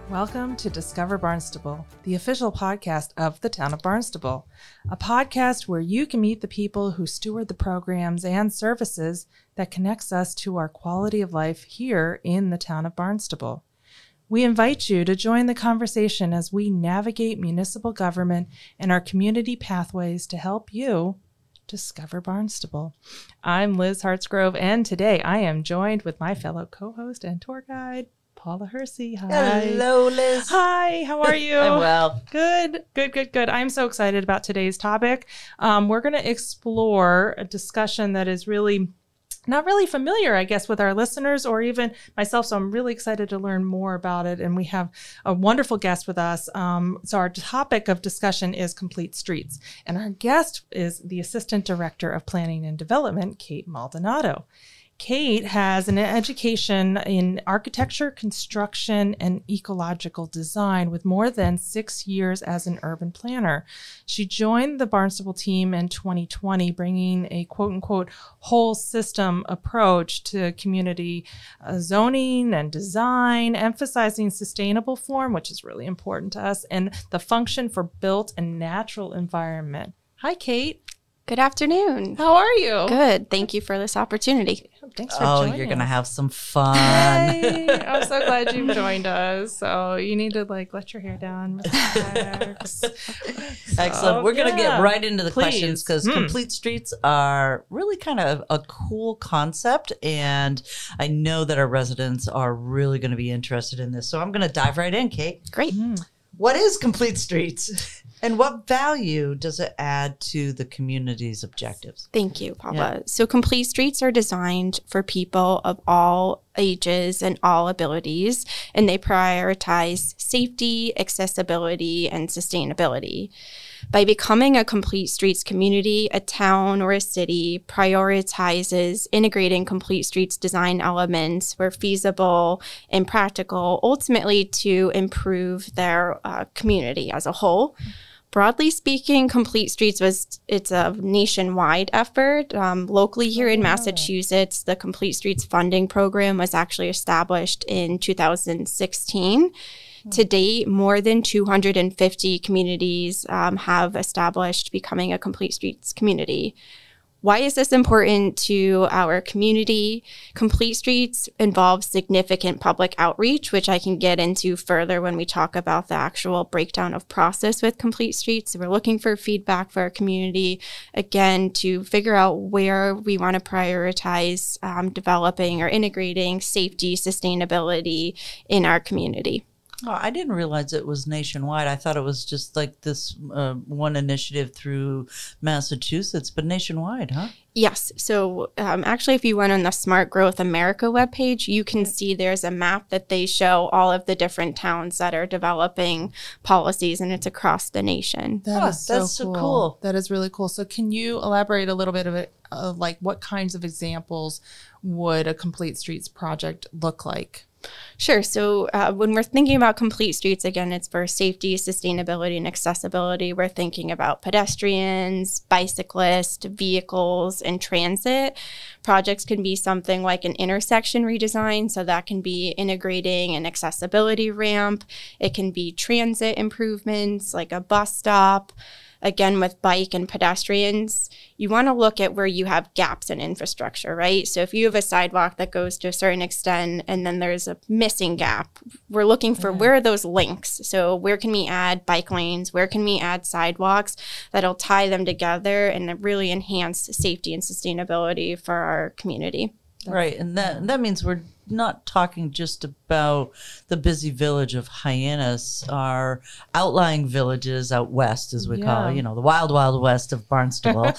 Welcome to Discover Barnstable, the official podcast of the Town of Barnstable, a podcast where you can meet the people who steward the programs and services that connects us to our quality of life here in the Town of Barnstable. We invite you to join the conversation as we navigate municipal government and our community pathways to help you discover Barnstable. I'm Liz Hartsgrove, and today I am joined with my fellow co-host and tour guide, Paula Hersey. Hi. Hello, Liz. Hi, how are you? I'm well. Good. I'm so excited about today's topic. We're going to explore a discussion that is really not really familiar, I guess, with our listeners or even myself. So I'm really excited to learn more about it. And we have a wonderful guest with us. So our topic of discussion is complete streets. And our guest is the Assistant Director of Planning and Development, Kate Maldonado. Kate has an education in architecture, construction, and ecological design with more than 6 years as an urban planner. She joined the Barnstable team in 2020, bringing a quote-unquote whole system approach to community zoning and design, emphasizing sustainable form, which is really important to us, and the function for built and natural environment. Hi, Kate. Good afternoon. How are you? Good. Thank you for this opportunity. Thanks for joining us. You're going to have some fun. Hey, I'm so glad you joined us. So you need to let your hair down. Relax. Excellent. We're going to get right into the questions because Please. complete streets are really kind of a cool concept. And I know that our residents are really going to be interested in this. So I'm going to dive right in, Kate. Great. What is complete streets? And what value does it add to the community's objectives? Thank you, Paula. Yeah. So complete streets are designed for people of all ages and all abilities, and they prioritize safety, accessibility, and sustainability. By becoming a complete streets community, a town or a city prioritizes integrating complete streets design elements where feasible and practical, ultimately to improve their community as a whole. Broadly speaking, Complete Streets it's a nationwide effort. Locally here in Massachusetts, the Complete Streets funding program was actually established in 2016. To date, more than 250 communities have established becoming a Complete Streets community. Why is this important to our community? Complete Streets involves significant public outreach, which I can get into further when we talk about the actual breakdown of process with Complete Streets. So we're looking for feedback for our community, again, to figure out where we want to prioritize developing or integrating safety, sustainability in our community. Oh, I didn't realize it was nationwide. I thought it was just like this one initiative through Massachusetts, but nationwide, huh? Yes. So actually, if you went on the Smart Growth America webpage, you can see there's a map that they show all of the different towns that are developing policies, and it's across the nation. That's so cool. That is really cool. So can you elaborate a little bit of what kinds of examples would a Complete Streets project look like? Sure. So when we're thinking about complete streets, again, it's for safety, sustainability, and accessibility. We're thinking about pedestrians, bicyclists, vehicles, and transit. Projects can be something like an intersection redesign. So that can be integrating an accessibility ramp. It can be transit improvements like a bus stop. Again, with bike and pedestrians, you want to look at where you have gaps in infrastructure, right? So if you have a sidewalk that goes to a certain extent and then there's a missing gap, we're looking for where are those links? So where can we add bike lanes? Where can we add sidewalks that'll tie them together and really enhance safety and sustainability for our community? Right. And that means we're not talking just about the busy village of Hyannis, our outlying villages out west, as we call it, the wild, wild west of Barnstable.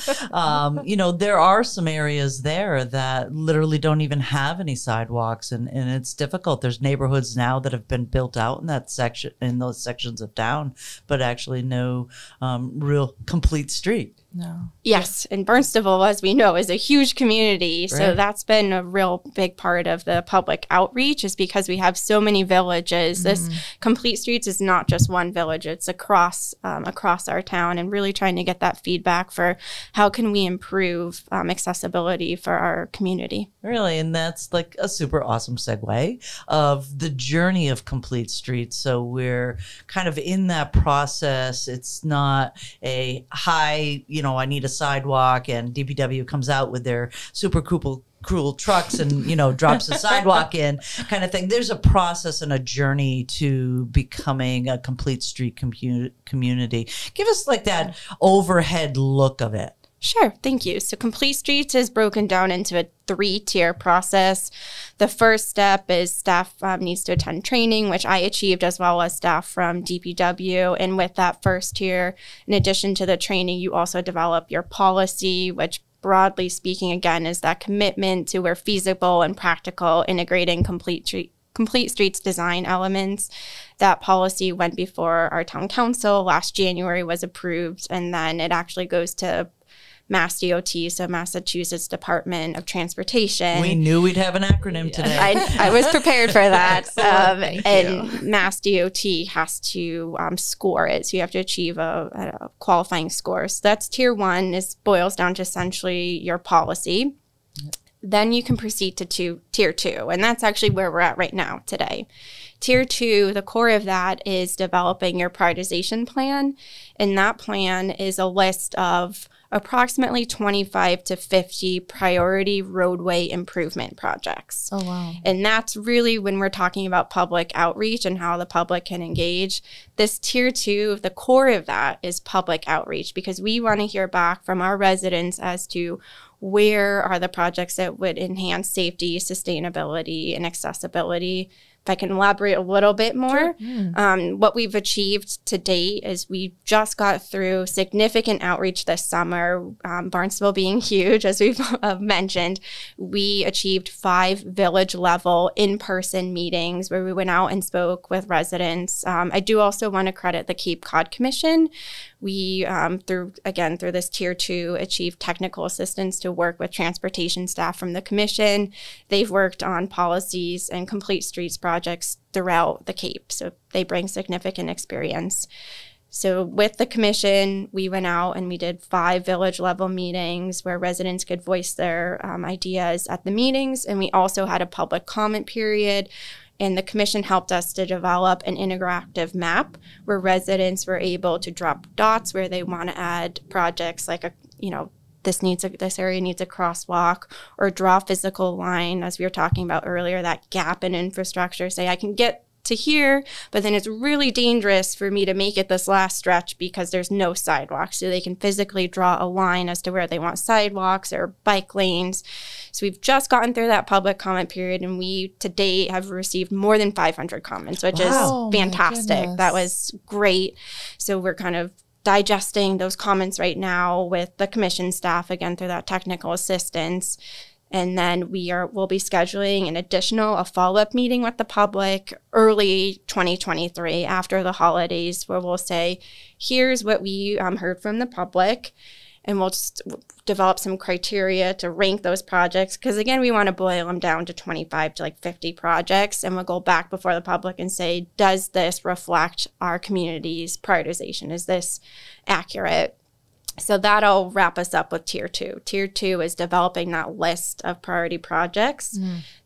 There are some areas there that literally don't even have any sidewalks, and it's difficult. There's neighborhoods now that have been built out in that section, in those sections of town, but actually no real complete street. No. Yes, and Barnstable, as we know, is a huge community. So that's been a real big part of the public outreach, is because we have so many villages. This Complete Streets is not just one village; it's across our town, and really trying to get that feedback for how can we improve accessibility for our community. Really, and that's like a super awesome segue of the journey of Complete Streets. So we're kind of in that process. It's not a high, I need a sidewalk, and DPW comes out with their super cool trucks and, drops the sidewalk in kind of thing. There's a process and a journey to becoming a complete street community. Give us like that overhead look of it. Sure. Thank you. So Complete Streets is broken down into a 3-tier process. The first step is staff needs to attend training, which I achieved, as well as staff from DPW. And with that first tier, in addition to the training, you also develop your policy, which broadly speaking, again, is that commitment to where feasible and practical integrating Complete Streets design elements. That policy went before our town council last January, was approved, and then it actually goes to Mass DOT, so Massachusetts Department of Transportation. We knew we'd have an acronym today. I was prepared for that. And you. Mass DOT has to score it, so you have to achieve a qualifying score. So that's tier 1. It boils down to essentially your policy. Then you can proceed to tier 2, and that's actually where we're at right now today. Tier 2, the core of that is developing your prioritization plan, and that plan is a list of approximately 25 to 50 priority roadway improvement projects. Oh, wow. And that's really when we're talking about public outreach and how the public can engage. This tier 2, the core of that is public outreach, because we want to hear back from our residents as to where are the projects that would enhance safety, sustainability, and accessibility. If I can elaborate a little bit more, what we've achieved to date is we just got through significant outreach this summer. Barnstable being huge, as we've mentioned, we achieved 5 village-level in-person meetings where we went out and spoke with residents. I do also want to credit the Cape Cod Commission. We, through this tier 2, achieved technical assistance to work with transportation staff from the commission. They've worked on policies and Complete Streets projects throughout the Cape, so they bring significant experience. So with the commission, we went out and we did 5 village-level meetings where residents could voice their ideas at the meetings, and we also had a public comment period. And the commission helped us to develop an interactive map where residents were able to drop dots where they want to add projects like this area needs a crosswalk, or draw physical line, as we were talking about earlier, that gap in infrastructure. Say I can get to here, but then it's really dangerous for me to make it this last stretch because there's no sidewalks. So they can physically draw a line as to where they want sidewalks or bike lanes. So we've just gotten through that public comment period, and we to date have received more than 500 comments, which is fantastic. That was great. So we're kind of digesting those comments right now with the commission staff, again, through that technical assistance. And then we'll be scheduling a follow-up meeting with the public early 2023 after the holidays, where we'll say, here's what we heard from the public, and we'll just develop some criteria to rank those projects. Because again, we want to boil them down to 25 to 50 projects, and we'll go back before the public and say, does this reflect our community's prioritization? Is this accurate? So that'll wrap us up with tier 2. Tier 2 is developing that list of priority projects.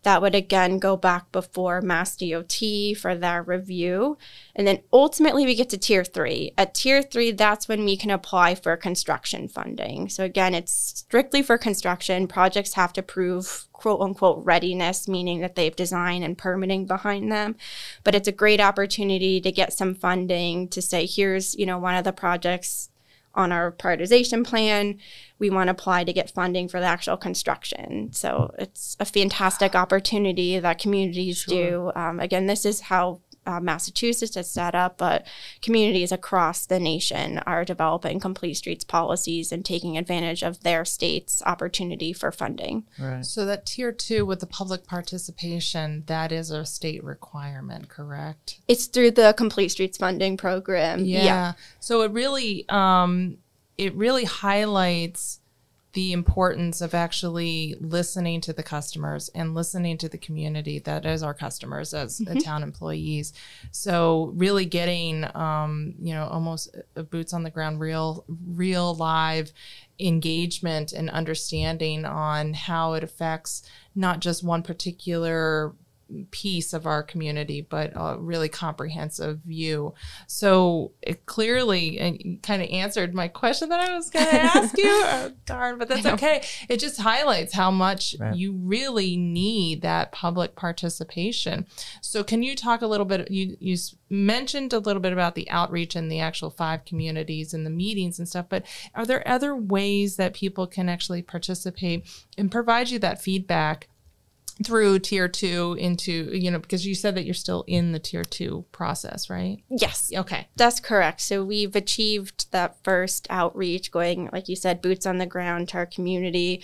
That would, again, go back before Mass DOT for their review. And then ultimately we get to tier 3. At tier 3, that's when we can apply for construction funding. So again, it's strictly for construction. Projects have to prove quote unquote readiness, meaning that they have design and permitting behind them. But it's a great opportunity to get some funding to say, here's, one of the projects on our prioritization plan, we want to apply to get funding for the actual construction. So it's a fantastic opportunity that communities do. Again, this is how Massachusetts is set up, but communities across the nation are developing Complete Streets policies and taking advantage of their state's opportunity for funding. Right. So that tier 2 with the public participation, that is a state requirement, correct? It's through the Complete Streets funding program. Yeah. So it really it really highlights the importance of actually listening to the customers and listening to the community that is our customers as town employees. So really getting, almost a boots on the ground, real live engagement and understanding on how it affects not just one particular piece of our community, but a really comprehensive view. So it clearly kind of answered my question that I was going to ask you. Oh, darn, but that's okay. It just highlights how much you really need that public participation. So can you talk a little bit, you mentioned a little bit about the outreach and the actual 5 communities and the meetings and stuff, but are there other ways that people can actually participate and provide you that feedback through tier 2 into, because you said that you're still in the tier 2 process, right? Yes. Okay. That's correct. So we've achieved that first outreach, going, like you said, boots on the ground to our community.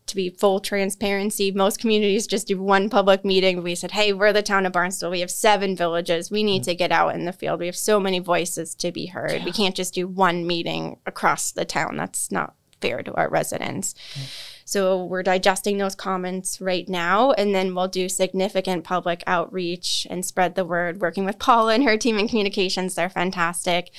To be full transparency, most communities just do one public meeting. We said, hey, we're the town of Barnstable. We have 7 villages. We need to get out in the field. We have so many voices to be heard. Yeah. We can't just do one meeting across the town. That's not fair to our residents. So we're digesting those comments right now, and then we'll do significant public outreach and spread the word, working with Paula and her team in communications. They're fantastic,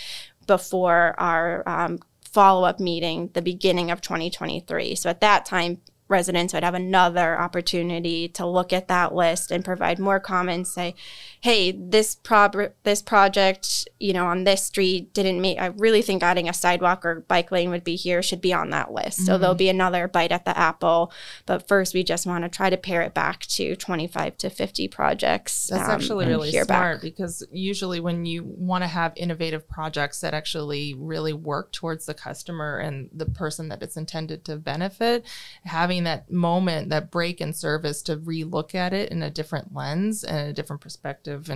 before our follow-up meeting, the beginning of 2023. So at that time, residents would have another opportunity to look at that list and provide more comments, say, hey, this project, on this street didn't make, I really think adding a sidewalk or bike lane would be here, should be on that list. Mm-hmm. So there'll be another bite at the apple. But first, we just want to try to pare it back to 25 to 50 projects. That's actually really smart, because usually when you want to have innovative projects that actually really work towards the customer and the person that it's intended to benefit, having that moment, that break in service to relook at it in a different lens and a different perspective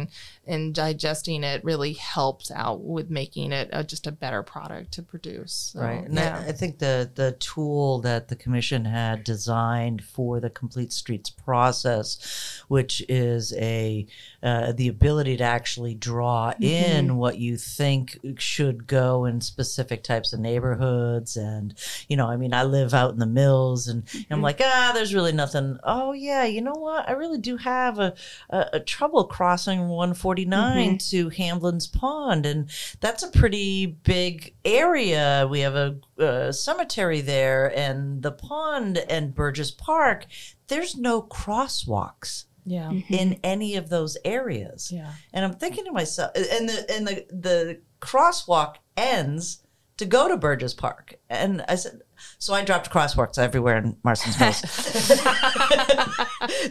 and digesting it really helps out with making it just a better product to produce. So, right. And I think the tool that the commission had designed for the Complete Streets process, which is the ability to actually draw in what you think should go in specific types of neighborhoods. And, I live out in the mills, and I'm like, there's really nothing. Oh, yeah, you know what? I really do have a trouble crossing 149 to Hamlin's Pond, and that's a pretty big area. We have a cemetery there, and the pond and Burgess Park. There's no crosswalks in any of those areas. Yeah. And I'm thinking to myself, and the crosswalk ends to go to Burgess Park. And I said, so I dropped crosswalks everywhere in Marston's Mills.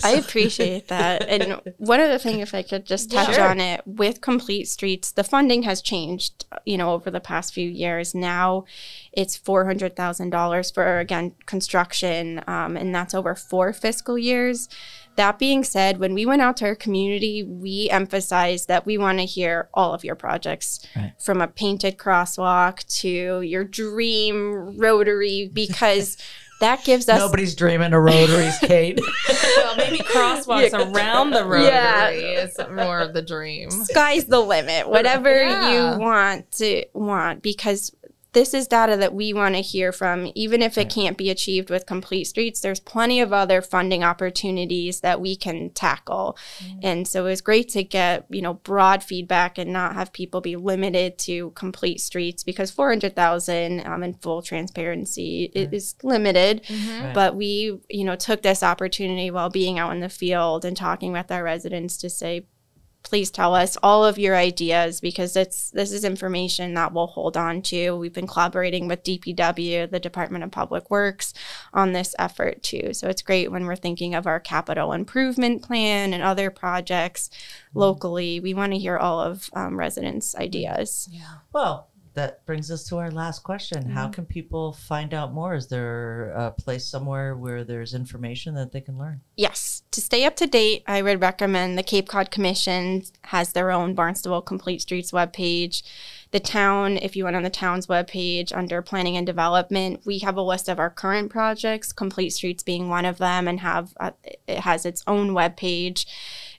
I appreciate that. And one other thing, if I could just touch on it, with Complete Streets, the funding has changed, over the past few years. Now it's $400,000 for, again, construction, and that's over 4 fiscal years. That being said, when we went out to our community, we emphasized that we want to hear all of your projects, from a painted crosswalk to your dream rotary, because that gives us... Nobody's dreaming of rotaries, Kate. Well, maybe crosswalks around the rotary is more of the dream. Sky's the limit, whatever you want, because this is data that we want to hear from. Even if it can't be achieved with Complete Streets, there's plenty of other funding opportunities that we can tackle. And so it's great to get, broad feedback and not have people be limited to Complete Streets, because 400,000 in full transparency is limited. But we, took this opportunity while being out in the field and talking with our residents to say, please tell us all of your ideas, because this is information that we'll hold on to. We've been collaborating with DPW, the Department of Public Works, on this effort too. So it's great when we're thinking of our capital improvement plan and other projects locally. We want to hear all of residents' ideas. Yeah. Well, that brings us to our last question. How can people find out more? Is there a place somewhere where there's information that they can learn? Yes. To stay up to date, I would recommend the Cape Cod Commission has their own Barnstable Complete Streets webpage. The town, if you went on the town's webpage under planning and development, we have a list of our current projects, Complete Streets being one of them, and it has its own webpage.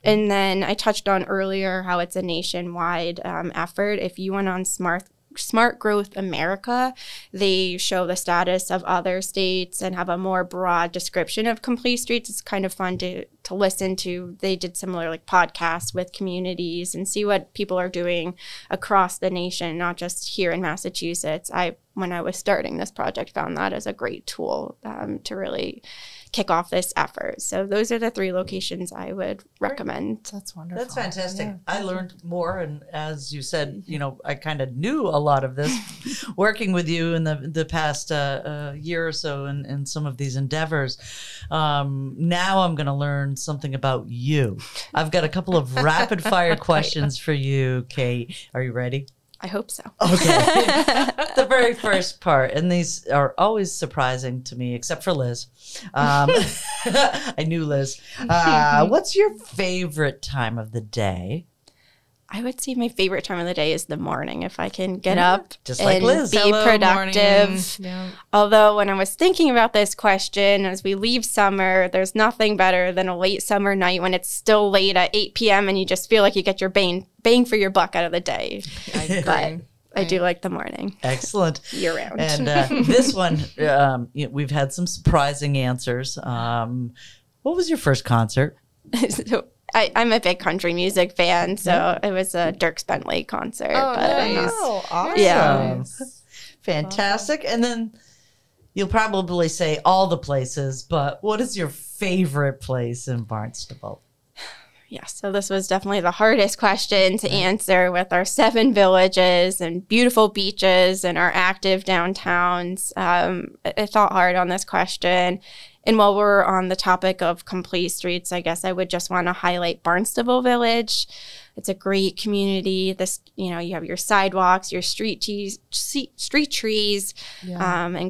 And then I touched on earlier how it's a nationwide effort. If you went on Smart Growth America, they show the status of other states and have a more broad description of complete streets. It's kind of fun to listen to. They did similar like podcasts with communities and see what people are doing across the nation, not just here in Massachusetts. When I was starting this project, found that as a great tool to really kick off this effort. So those are the 3 locations I would recommend. That's wonderful. That's fantastic. Yeah, I learned more, and as you said, I kind of knew a lot of this working with you in the past year or so in some of these endeavors. Now I'm going to learn something about you. I've got a couple of rapid fire questions for you, Kate. Are you ready? I hope so. Okay. The very first part, and these are always surprising to me, except for Liz. I knew Liz. What's your favorite time of the day? I would say my favorite time of the day is the morning, if I can get up just like and Liz. be Hello, productive. Yeah. Although when I was thinking about this question, as we leave summer, there's nothing better than a late summer night when it's still late at 8 p.m. and you just feel like you get your bang for your buck out of the day. But I do like the morning. Excellent. Year round. And this one, we've had some surprising answers. What was your first concert? So, I'm a big country music fan, so it was a Dierks Bentley concert. Oh, nice. Awesome. Yeah. Fantastic. And then you'll probably say all the places, but what is your favorite place in Barnstable? Yeah, so this was definitely the hardest question to answer with our 7 villages and beautiful beaches and our active downtowns. I thought hard on this question. And while we're on the topic of complete streets, I guess I would just want to highlight Barnstable Village. It's a great community. You have your sidewalks, your street trees, and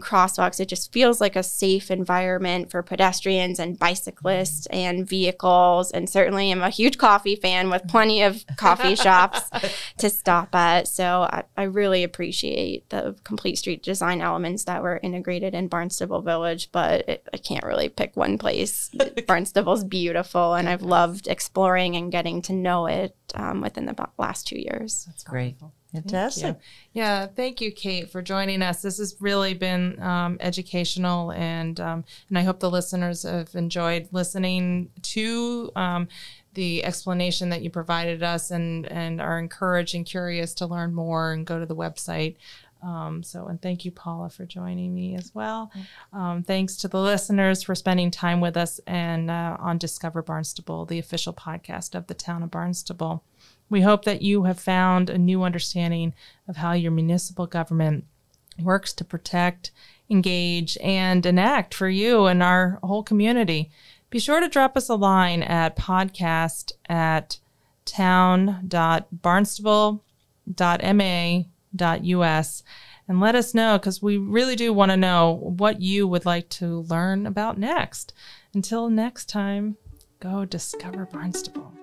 crosswalks. It just feels like a safe environment for pedestrians and bicyclists and vehicles. And certainly I'm a huge coffee fan with plenty of coffee shops to stop at. So I really appreciate the complete street design elements that were integrated in Barnstable Village, but I can't really pick one place. Barnstable's beautiful, and I've loved exploring and getting to know it within the last 2 years. That's great. Fantastic. Yeah, thank you, Kate, for joining us. This has really been educational, and I hope the listeners have enjoyed listening to the explanation that you provided us, and are encouraged and curious to learn more and go to the website. And thank you, Paula, for joining me as well. Thanks to the listeners for spending time with us and on Discover Barnstable, the official podcast of the Town of Barnstable. We hope that you have found a new understanding of how your municipal government works to protect, engage, and enact for you and our whole community. Be sure to drop us a line at podcast@town.barnstable.ma.us and let us know, because we really do want to know what you would like to learn about next. Until next time, go discover Barnstable.